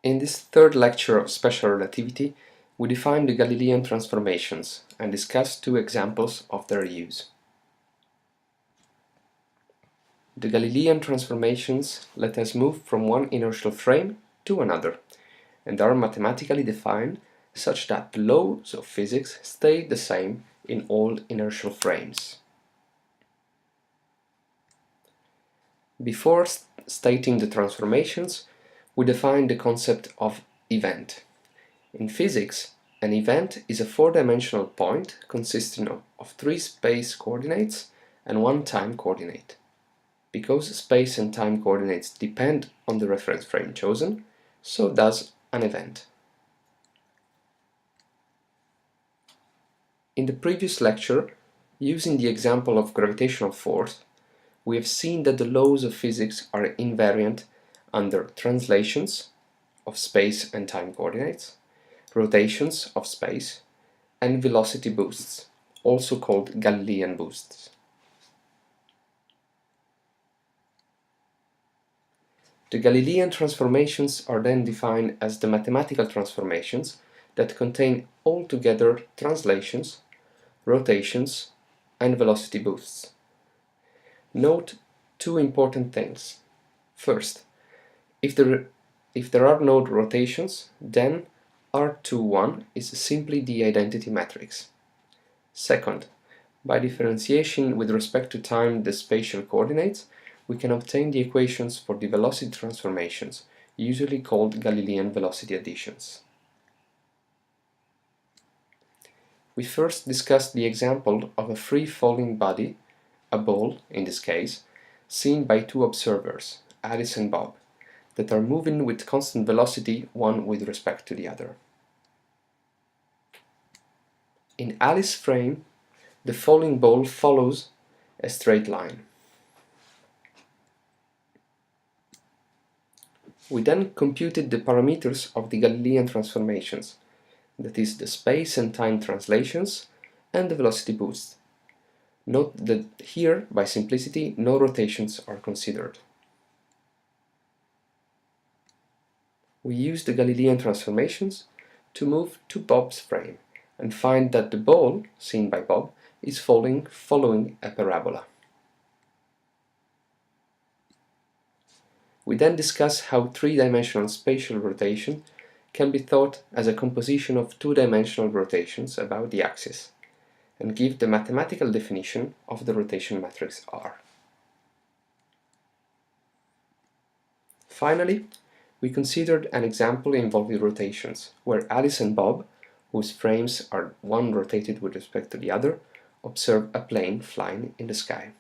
In this third lecture of special relativity, we define the Galilean transformations and discuss two examples of their use. The Galilean transformations let us move from one inertial frame to another, and are mathematically defined such that the laws of physics stay the same in all inertial frames. Before stating the transformations, we define the concept of event. In physics, an event is a four-dimensional point consisting of three space coordinates and one time coordinate. Because space and time coordinates depend on the reference frame chosen, so does an event. In the previous lecture, using the example of gravitational force, we have seen that the laws of physics are invariant under translations of space and time coordinates, rotations of space, and velocity boosts, also called Galilean boosts. The Galilean transformations are then defined as the mathematical transformations that contain altogether translations, rotations, and velocity boosts. Note two important things. First, if there are no rotations, then R21 is simply the identity matrix. Second, by differentiation with respect to time the spatial coordinates, we can obtain the equations for the velocity transformations, usually called Galilean velocity additions. We first discussed the example of a free-falling body, a ball in this case, seen by two observers, Alice and Bob, that are moving with constant velocity one with respect to the other. In Alice's frame, the falling ball follows a straight line. We then computed the parameters of the Galilean transformations, that is, the space and time translations and the velocity boost. Note that here, by simplicity, no rotations are considered. We use the Galilean transformations to move to Bob's frame and find that the ball, seen by Bob, is falling following a parabola. We then discuss how three-dimensional spatial rotation can be thought as a composition of two-dimensional rotations about the axis, and give the mathematical definition of the rotation matrix R. Finally, we considered an example involving rotations, where Alice and Bob, whose frames are one rotated with respect to the other, observe a plane flying in the sky.